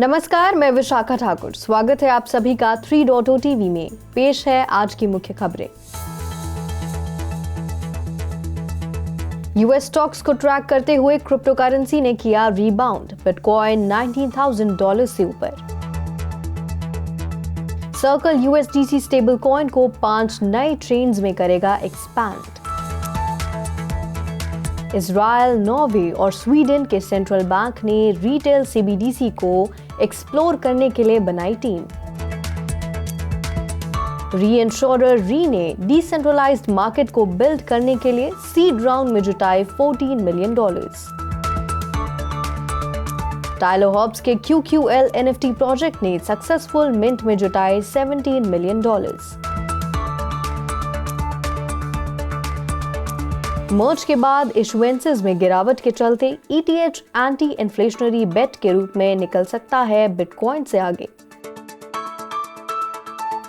नमस्कार, मैं विशाखा ठाकुर। स्वागत है आप सभी का 3.0 टीवी में। पेश है आज की मुख्य खबरें। यूएस स्टॉक्स को ट्रैक करते हुए क्रिप्टो करेंसी ने किया रीबाउंड, बिटकॉइन $19,000 से ऊपर। सर्कल यूएसडीसी स्टेबल कॉइन को 5 नए ट्रेन्स में करेगा एक्सपैंड। इजराइल, नॉर्वे और स्वीडन के सेंट्रल बैंक ने रिटेल सीबीडीसी को एक्सप्लोर करने के लिए बनाई टीम। रीइंश्योरर री ने डिसेंट्रलाइज्ड मार्केट को बिल्ड करने के लिए सीड राउंड में जुटाए $14 मिलियन। टायलर हॉब्स के QQL NFT प्रोजेक्ट ने सक्सेसफुल मिंट में जुटाए $17 मिलियन। मर्ज के बाद इशुएंसेस में गिरावट के चलते ETH एंटी इन्फ्लेशनरी बेट के रूप में निकल सकता है बिटकॉइन से आगे।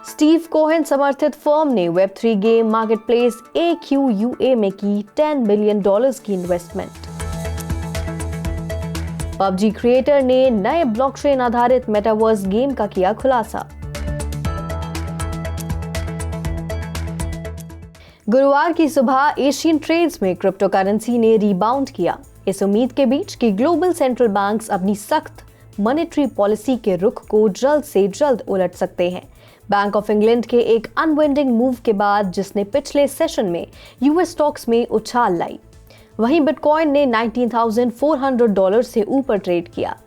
स्टीव कोहेन समर्थित फर्म ने Web3 गेम मार्केटप्लेस AQUA में की $10 मिलियन की इन्वेस्टमेंट। PUBG क्रिएटर ने नए ब्लॉकचेन आधारित मेटावर्स गेम का किया खुलासा। गुरुवार की सुबह एशियन ट्रेड्स में क्रिप्टो करेंसी ने रीबाउंड किया, इस उम्मीद के बीच कि ग्लोबल सेंट्रल बैंक्स अपनी सख्त मॉनेटरी पॉलिसी के रुख को जल्द से जल्द उलट सकते हैं। बैंक ऑफ इंग्लैंड के एक अनवाइंडिंग मूव के बाद जिसने पिछले सेशन में यूएस स्टॉक्स में उछाल लाई, वहीं बिटकॉइन ने $19,400 से ऊपर ट्रेड किया।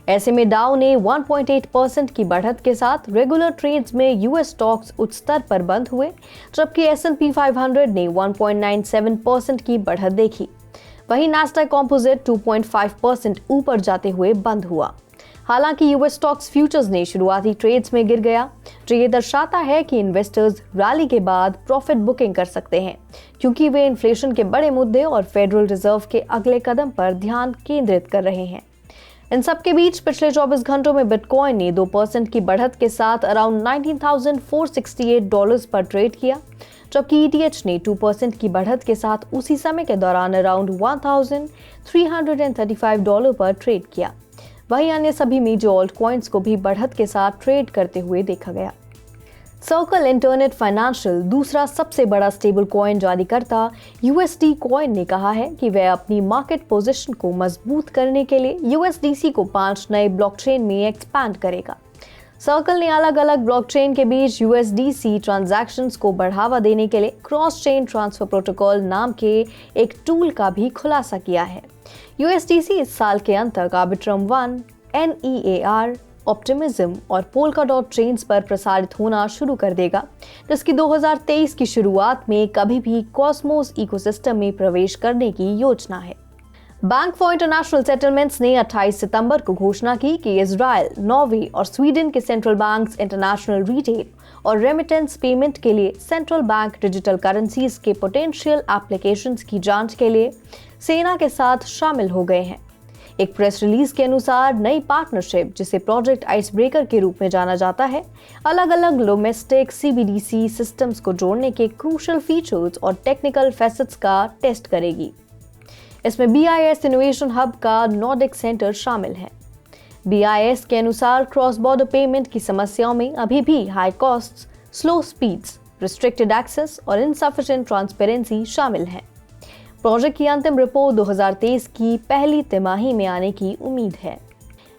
ऐसे में डाउ ने 1.8% की बढ़त के साथ रेगुलर ट्रेड्स में यूएस स्टॉक्स उच्च स्तर पर बंद हुए, जबकि S&P 500 ने 1.97% की बढ़त देखी। वहीं नास्डैक कंपोजिट 2.5% ऊपर जाते हुए बंद हुआ। हालांकि यूएस स्टॉक्स फ्यूचर्स ने शुरुआती ट्रेड्स में गिर गया, जो ये दर्शाता है कि इन्वेस्टर्स रैली के बाद प्रॉफिट बुकिंग कर सकते हैं, क्योंकि वे इन्फ्लेशन के बड़े मुद्दे और फेडरल रिजर्व के अगले कदम पर ध्यान केंद्रित कर रहे हैं। इन सब के बीच पिछले 24 घंटों में बिटकॉइन ने 2% की बढ़त के साथ अराउंड $19,468 पर ट्रेड किया, जबकि ETH ने 2% की बढ़त के साथ उसी समय के दौरान अराउंड $1,335 पर ट्रेड किया। वहीं अन्य सभी मेजर ऑल्ट कॉइन्स को भी बढ़त के साथ ट्रेड करते हुए देखा गया। सर्कल इंटरनेट फाइनेंशियल, दूसरा सबसे बड़ा स्टेबल कॉइन जारीकर्ता USD कॉइन ने कहा है कि वह अपनी मार्केट पोजीशन को मजबूत करने के लिए USDC को 5 नए ब्लॉकचेन में एक्सपैंड करेगा। सर्कल ने अलग अलग ब्लॉकचेन के बीच USDC ट्रांजैक्शंस को बढ़ावा देने के लिए क्रॉस चेन ट्रांसफर प्रोटोकॉल नाम के एक टूल का भी खुलासा किया है। USDC इस साल के अंत तक आर्बिट्रम 1, NEAR, ऑप्टिमिज्म और पोल्काडॉट चेन्स पर प्रसारित होना शुरू कर देगा, जिसकी 2023 की शुरुआत में कभी भी कॉस्मोस इकोसिस्टम में प्रवेश करने की योजना है। बैंक फॉर इंटरनेशनल सेटलमेंट्स ने 28 सितंबर को घोषणा की कि इजराइल, नॉर्वे और स्वीडन के सेंट्रल बैंक्स इंटरनेशनल रिटेल और रेमिटेंस पेमेंट के लिए सेंट्रल बैंक डिजिटल करेंसीज के पोटेंशियल एप्लीकेशंस की जांच के लिए सेना के साथ शामिल हो गए हैं। एक प्रेस रिलीज के अनुसार नई पार्टनरशिप, जिसे प्रोजेक्ट आइस ब्रेकर के रूप में जाना जाता है, अलग अलग डोमेस्टिक CBDC सिस्टम्स को जोड़ने के क्रूशियल फीचर्स और टेक्निकल फैसेट्स का टेस्ट करेगी। इसमें BIS इनोवेशन हब का नॉर्डिक सेंटर शामिल है। BIS के अनुसार क्रॉस बॉर्डर पेमेंट की समस्याओं में अभी भी high costs, slow speeds, restricted access और इनसफिशिएंट ट्रांसपेरेंसी शामिल हैं। प्रोजेक्ट की अंतिम रिपोर्ट 2023 की पहली तिमाही में आने की उम्मीद है।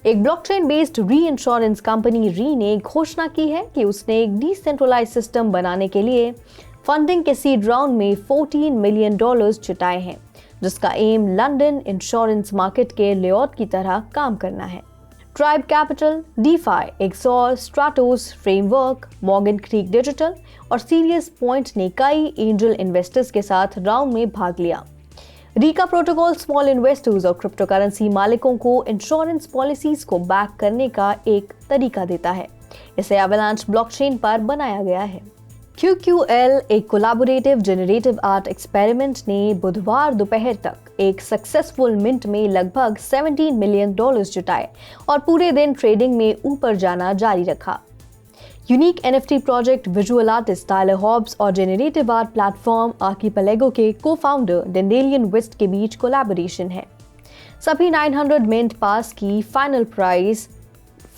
एक ब्लॉकचेन बेस्ड री इंश्योरेंस कंपनी री ने घोषणा की है कि उसने एक डिसेंट्रलाइज्ड सिस्टम बनाने के लिए फंडिंग के सीड राउंड में $14 मिलियन जुटाए हैं, जिसका एम लंदन इंश्योरेंस मार्केट के लेआउट की तरह काम करना है। Tribe Capital, DeFi, Exor, Stratos Framework, Morgan Creek Digital और सीरियस पॉइंट ने कई एंजल इन्वेस्टर्स के साथ राउंड में भाग लिया। रीका प्रोटोकॉल स्मॉल इन्वेस्टर्स और क्रिप्टो करेंसी मालिकों को इंश्योरेंस पॉलिसीज को बैक करने का एक तरीका देता है। इसे एवलांच ब्लॉकचेन पर बनाया गया है। QQL, एक कोलैबोरेटिव जनरेटिव आर्ट एक्सपेरिमेंट ने बुधवार दोपहर तक एक सक्सेसफुल मिंट में लगभग $17 मिलियन जुटाए और पूरे दिन ट्रेडिंग में ऊपर जाना जारी रखा। Unique NFT project visual artist Tyler Hobbs और जेनरेटिव आर्ट प्लेटफॉर्म आर्कीपेलेगो के को-फाउंडर डेंडेलियन वेस्ट के बीच कोलैबोरेशन है। सभी 900 मिंट पास की फाइनल प्राइस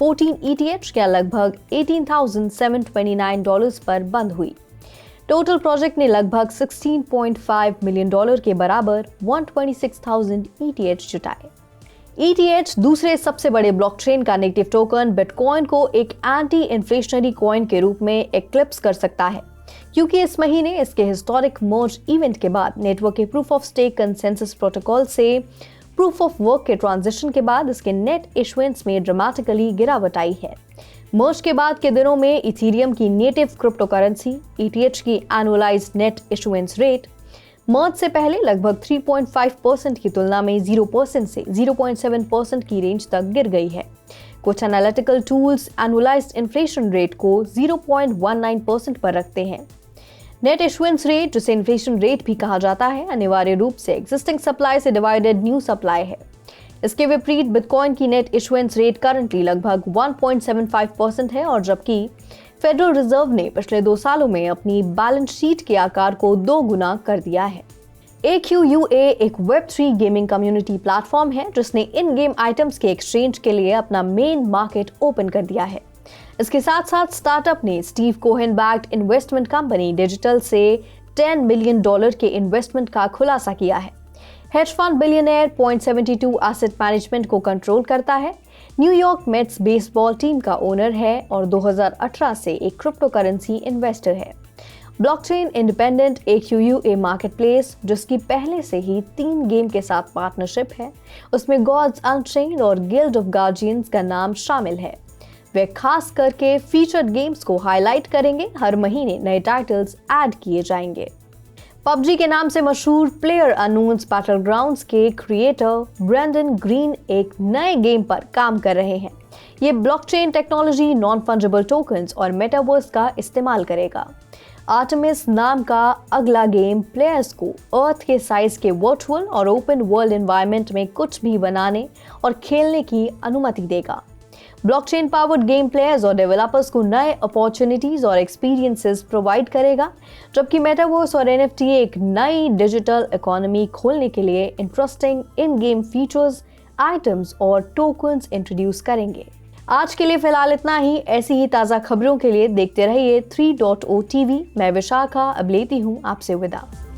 14 ETH या लगभग $18,729 पर बंद हुई। टोटल प्रोजेक्ट ने लगभग $16.5 मिलियन के बराबर 126,000 ETH जुटाए। ETH दूसरे सबसे बड़े ब्लॉकचेन का नेटिव टोकन बिटकॉइन को एक एंटी इन्फ्लेशनरी कॉइन के रूप में एक्लिप्स कर सकता है, क्योंकि इस महीने इसके हिस्टोरिक मर्ज इवेंट के बाद नेटवर्क के proof of stake consensus protocol से प्रूफ ऑफ वर्क के ट्रांजिशन के बाद इसके नेट इशुएंस में ड्रामेटिकली गिरावट आई है। मर्ज के बाद के दिनों में इथेरियम की नेटिव क्रिप्टो करेंसी ETH की एनुअलाइज्ड नेट इशुएंस रेट मर्ज से पहले लगभग 3.5% की तुलना में 0% से 0.7% की रेंज तक गिर गई है। कुछ analytical tools annualised inflation rate को 0.19% पर रखते हैं। नेट इशुएंस रेट, जिसे इन्फ्लेशन रेट भी कहा जाता है, अनिवार्य रूप से एक्जिस्टिंग सप्लाई से डिवाइडेड न्यू सप्लाई है। इसके विपरीत बिटकॉइन की नेट इशुएंस रेट करंटली लगभग 1.75% है, और जबकि फेडरल रिजर्व ने पिछले 2 सालों में अपनी बैलेंस शीट के आकार को 2 गुना कर दिया है। AQUA एक Web3 गेमिंग कम्युनिटी प्लेटफॉर्म है जिसने इन गेम आइटम्स के एक्सचेंज के लिए अपना मेन मार्केट ओपन कर दिया है। इसके साथ साथ स्टार्टअप ने Steve Cohen backed investment company digital से $10 मिलियन के इन्वेस्टमेंट का खुलासा किया है। Hedge fund billionaire Point72 asset management को कंट्रोल करता है, न्यूयॉर्क मेट्स बेसबॉल टीम का ओनर है और 2018 से एक क्रिप्टो करेंसी इन्वेस्टर है। ब्लॉकचेन इंडिपेंडेंट AQUA मार्केटप्लेस, जिसकी पहले से ही 3 गेम के साथ पार्टनरशिप है, उसमें गॉड्स अनचेन्ड और गिल्ड ऑफ गार्जियंस का नाम शामिल है। वे खास करके फीचर्ड गेम्स को हाईलाइट करेंगे। हर महीने नए टाइटल्स ऐड किए जाएंगे। PUBG के नाम से मशहूर प्लेयर अननोन्स बैटलग्राउंड्स के क्रिएटर ब्रेंडन ग्रीन एक नए गेम पर काम कर रहे हैं। ये blockchain technology, non fungible tokens और मेटावर्स का इस्तेमाल करेगा। आर्टेमिस नाम का अगला गेम प्लेयर्स को अर्थ के साइज के वर्चुअल और ओपन वर्ल्ड एनवायरनमेंट में कुछ भी बनाने और खेलने की अनुमति देगा। ब्लॉकचेन पावर्ड गेम प्लेयर्स और डेवलपर्स को नए अपॉर्चुनिटीज और एक्सपीरियंसेस प्रोवाइड करेगा, जबकि मेटावर्स और NFT एक नई डिजिटल इकोनॉमी खोलने के लिए interesting in game features, items और टोकन्स इंट्रोड्यूस करेंगे। आज के लिए फिलहाल इतना ही। ऐसी ही ताज़ा खबरों के लिए देखते रहिए 3.0 TV। मैं विशाखा अब लेती हूँ आपसे विदा।